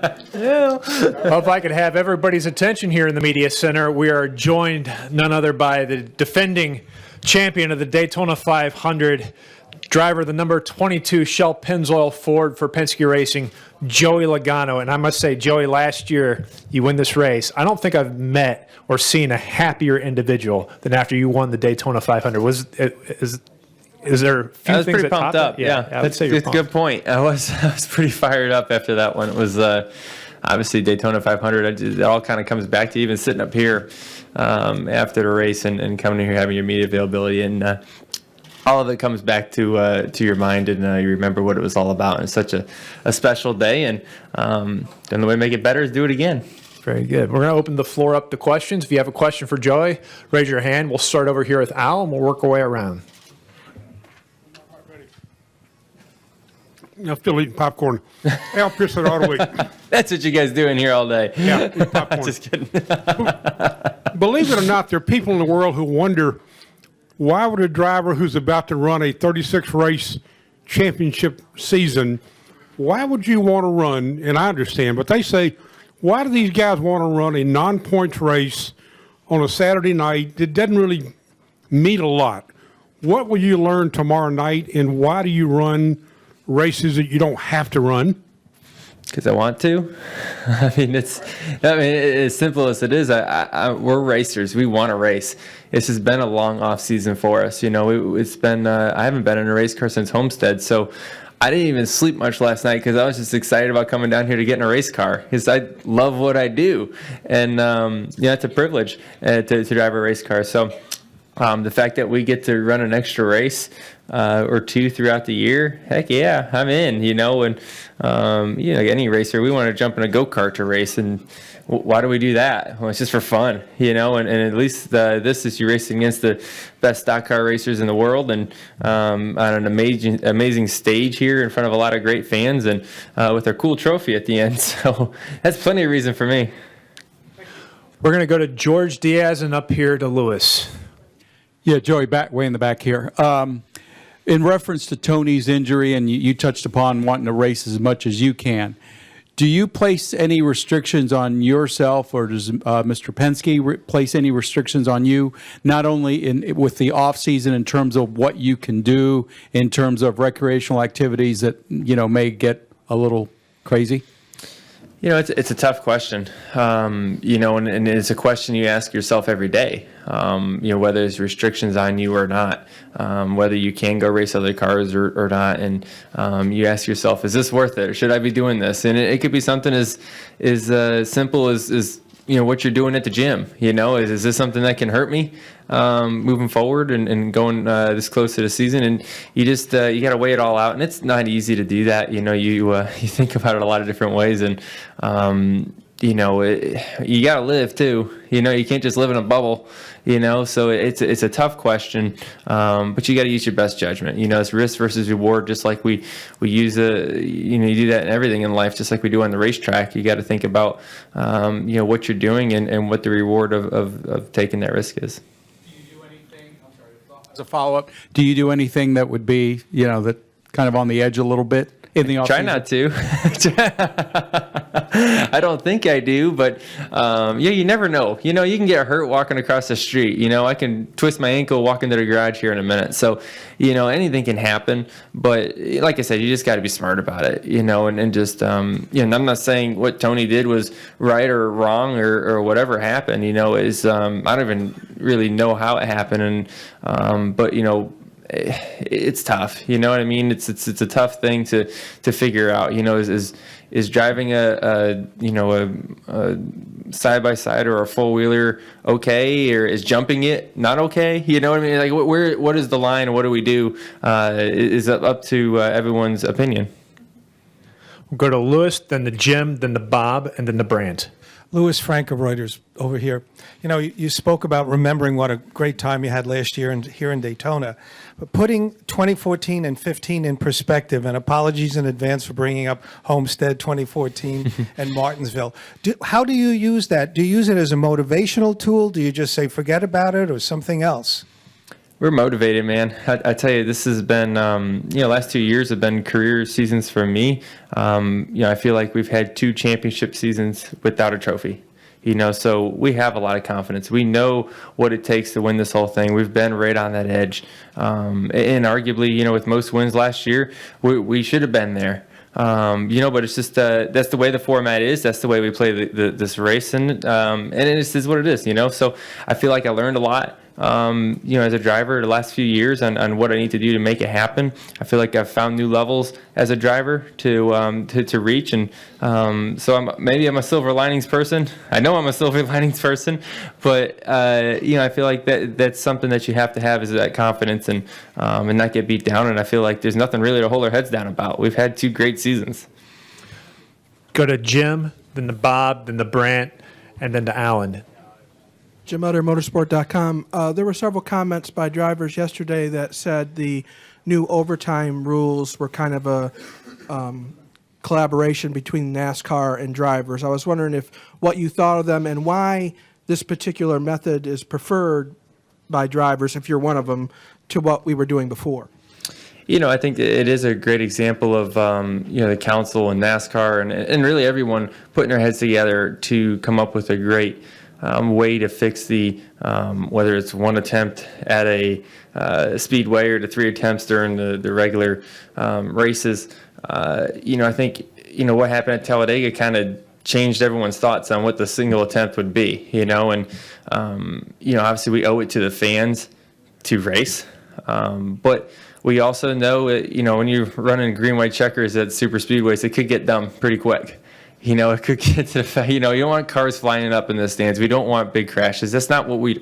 Well, if I could have everybody's attention here in the media center, we are joined none other by the defending champion of the Daytona 500, driver of the number 22 Shell Pennzoil Ford for Penske Racing, Joey Logano. And I must say, Joey, last year you win this race. I don't think I've met or seen a happier individual than after you won the Daytona 500. Is there a few I was things pretty that pumped topped up. it? Yeah, I'd say you're it's a pumped. good point. I was pretty fired up after that one. It was obviously Daytona 500. It all kind of comes back to even sitting up here after the race and coming here having your media availability, and all of it comes back to your mind, and you remember what it was all about. And it's such a special day, and the way to make it better is do it again. Very good. We're going to open the floor up to questions. If you have a question for Joey, raise your hand. We'll start over here with Al, and we'll work our way around. I'm still eating popcorn. Al Pierce at Auto Week. That's what you guys do in here all day. Yeah, eat popcorn. Just kidding. Believe it or not, there are people in the world who wonder why would a driver who's about to run a 36-race championship season, why would you want to run, and I understand, but they say, why do these guys want to run a non-points race on a Saturday night that doesn't really mean a lot? What will you learn tomorrow night, and why do you run races that you don't have to run? Because I want to. I mean, it's as simple as it is. We're racers. We want to race. This has been a long off season for us. You know, it's been. I haven't been in a race car since Homestead, so I didn't even sleep much last night because I was just excited about coming down here to get in a race car because I love what I do, and it's a privilege to drive a race car. So the fact that we get to run an extra race or two throughout the year, heck yeah, I'm in. You know, and like any racer, we want to jump in a go-kart to race, and why do we do that? Well, it's just for fun, you know. And at least this is you racing against the best stock car racers in the world, and on an amazing stage here in front of a lot of great fans, and with our cool trophy at the end. So that's plenty of reason for me. We're going to go to George Diaz and up here to Lewis. Yeah, Joey, way in the back here. In reference to Tony's injury, and you touched upon wanting to race as much as you can, do you place any restrictions on yourself, or does Mr. Penske place any restrictions on you, not only with the off season in terms of what you can do in terms of recreational activities that may get a little crazy? You know, it's a tough question, and it's a question you ask yourself every day, whether there's restrictions on you or not, whether you can go race other cars or not. And you ask yourself, is this worth it? Or should I be doing this? And it could be something as simple as what you're doing at the gym. Is this something that can hurt me moving forward and going this close to the season? And you just you got to weigh it all out, and it's not easy to do that. You think about it a lot of different ways, and you got to live too. You can't just live in a bubble. So it's a tough question, but you got to use your best judgment. It's risk versus reward, just like we use you do that in everything in life, just like we do on the racetrack. You got to think about what you're doing and what the reward of taking that risk is. Do you do anything? I'm sorry. As a follow-up, do you do anything that would be that kind of on the edge a little bit in the Try not to. I don't think I do, but you never know. You can get hurt walking across the street. I can twist my ankle walking to the garage here in a minute. So, anything can happen. But like I said, you just got to be smart about it. And just and I'm not saying what Tony did was right or wrong or whatever happened. Is I don't even really know how it happened, but it's tough. You know what I mean? It's a tough thing to figure out. Is driving a side by side or a four wheeler okay, or is jumping it not okay? You know what I mean? Like what is the line? What do we do? Is up to everyone's opinion. We'll go to Lewis, then the Jim, then the Bob, and then the Brand. Louis Frank of Reuters over here. You spoke about remembering what a great time you had last year here in Daytona. But putting 2014 and 15 in perspective, and apologies in advance for bringing up Homestead 2014 and Martinsville, how do you use that? Do you use it as a motivational tool? Do you just say forget about it or something else? We're motivated, man. I tell you, this has been, last 2 years have been career seasons for me. I feel like we've had 2 championship seasons without a trophy. So we have a lot of confidence. We know what it takes to win this whole thing. We've been right on that edge. And arguably, with most wins last year, we should have been there. But it's just that's the way the format is. That's the way we play this race, and it just is what it is. So I feel like I learned a lot. As a driver the last few years on what I need to do to make it happen. I feel like I've found new levels as a driver to reach, and so I'm a silver linings person. I know I'm a silver linings person, but I feel like that's something that you have to have, is that confidence and not get beat down. And I feel like there's nothing really to hold our heads down about. We've had 2 great seasons. Go to Jim, then to Bob, then to Brant, and then to Alan. JimUtterMotorsport.com. There were several comments by drivers yesterday that said the new overtime rules were kind of a collaboration between NASCAR and drivers. I was wondering what you thought of them and why this particular method is preferred by drivers, if you're one of them, to what we were doing before. I think it is a great example of, the council and NASCAR and really everyone putting their heads together to come up with a great way to fix the whether it's 1 attempt at a speedway or to 3 attempts during the regular races. I think what happened at Talladega kind of changed everyone's thoughts on what the single attempt would be. And obviously we owe it to the fans to race, but we also know when you're running green white checkers at super speedways, it could get dumb pretty quick. It could get to the fact, you don't want cars flying up in the stands. We don't want big crashes. That's not what we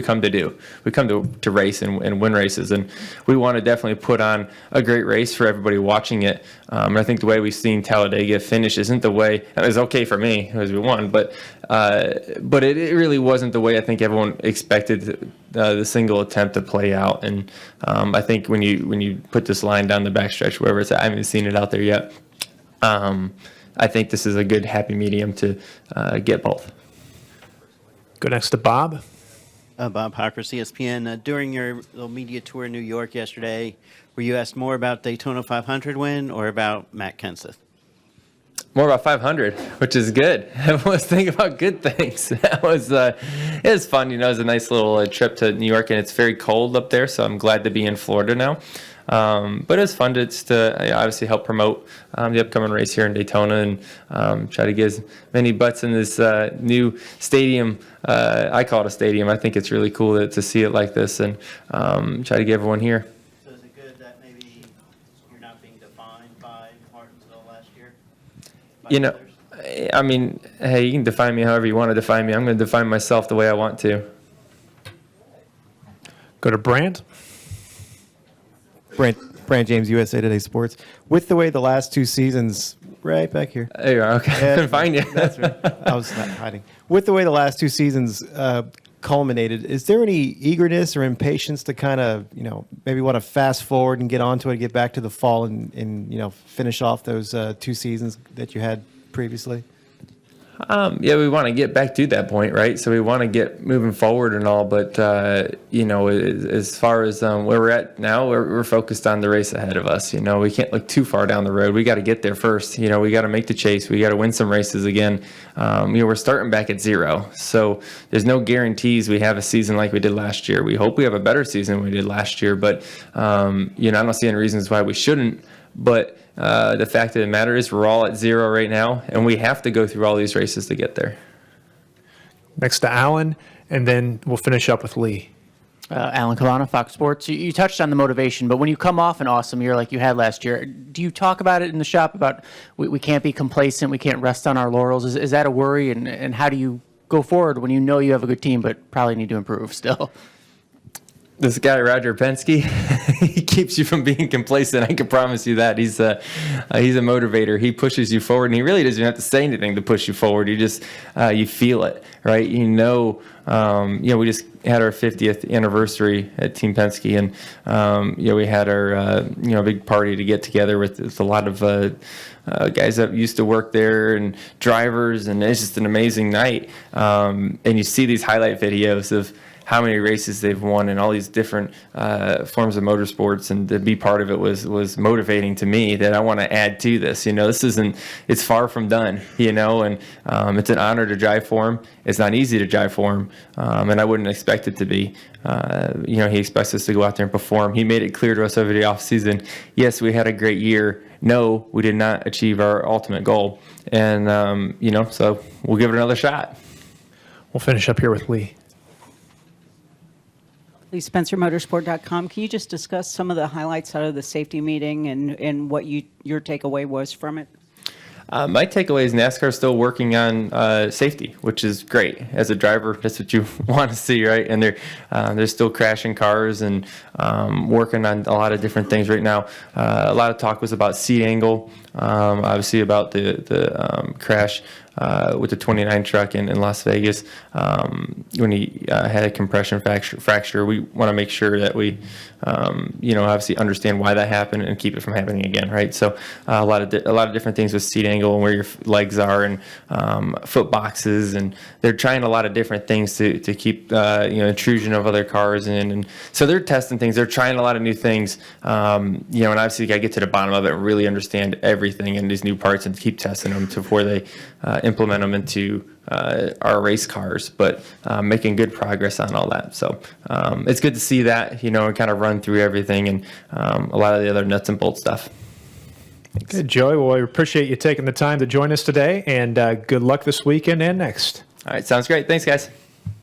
come to do. We come to race and win races, and we want to definitely put on a great race for everybody watching it. And I think the way we've seen Talladega finish isn't the way. It was okay for me as we won, but it really wasn't the way I think everyone expected the single attempt to play out. And I think when you put this line down the backstretch, wherever it's at, I haven't seen it out there yet. I think this is a good happy medium to get both. Go next to Bob. Bob Hocker, ESPN. During your little media tour in New York yesterday, were you asked more about Daytona 500 win or about Matt Kenseth? More about 500, which is good. Everyone's thinking about good things. It was fun. It was a nice little trip to New York, and it's very cold up there, so I'm glad to be in Florida now. But it's fun to obviously help promote the upcoming race here in Daytona and try to get as many butts in this new stadium. I call it a stadium. I think it's really cool to see it like this and try to get everyone here. So is it good that maybe you're not being defined by Martinsville last year? I mean, hey, you can define me however you want to define me. I'm going to define myself the way I want to. Go to Brant. Brant James, USA Today Sports. With the way the last 2 seasons, right back here. There you are. Okay, I couldn't find you. That's right. I was not hiding. With the way the last 2 seasons culminated, is there any eagerness or impatience to kind of, maybe want to fast forward and get onto it, get back to the fall and finish off those 2 seasons that you had previously? We want to get back to that point, right? So we want to get moving forward and all, but as far as where we're at now, we're focused on the race ahead of us. We can't look too far down the road. We got to get there first. We got to make the chase. We got to win some races again. We're starting back at 0, so there's no guarantees we have a season like we did last year. We hope we have a better season than we did last year, but I don't see any reasons why we shouldn't. But the fact of the matter is we're all at 0 right now, and we have to go through all these races to get there. Next to Alan, and then we'll finish up with Lee. Alan Kalana, Fox Sports. You touched on the motivation, but when you come off an awesome year like you had last year, do you talk about it in the shop about we can't be complacent, we can't rest on our laurels? Is that a worry, and how do you go forward when you know you have a good team but probably need to improve still? This guy, Roger Penske, he keeps you from being complacent. I can promise you that. He's a motivator. He pushes you forward, and he really doesn't have to say anything to push you forward. You just you feel it, right? We just had our 50th anniversary at Team Penske, and we had our big party to get together with a lot of guys that used to work there and drivers, and it's just an amazing night. And you see these highlight videos of how many races they've won and all these different forms of motorsports, and to be part of it was motivating to me that I want to add to this. It's far from done, and it's an honor to drive for him. It's not easy to drive for him, and I wouldn't expect it to be. He expects us to go out there and perform. He made it clear to us over the offseason, yes, we had a great year. No, we did not achieve our ultimate goal. And, so we'll give it another shot. We'll finish up here with Lee. Lee Spencer, motorsport.com. Can you just discuss some of the highlights out of the safety meeting and what your takeaway was from it? My takeaway is NASCAR is still working on safety, which is great. As a driver, that's what you want to see, right? And they're still crashing cars and working on a lot of different things right now. A lot of talk was about seat angle, obviously about the crash with the 29 truck in Las Vegas when he had a compression fracture. We want to make sure that we, obviously understand why that happened and keep it from happening again, right? So a lot of different things with seat angle and where your legs are and foot boxes, and they're trying a lot of different things to keep intrusion of other cars in, and so they're testing things. They're trying a lot of new things, and obviously you got to get to the bottom of it and really understand everything in these new parts and keep testing them before they implement them into our race cars, but making good progress on all that. So it's good to see that, and kind of run through everything and a lot of the other nuts and bolts stuff. Good, Joey. Well, I appreciate you taking the time to join us today, and good luck this weekend and next. All right, sounds great. Thanks, guys.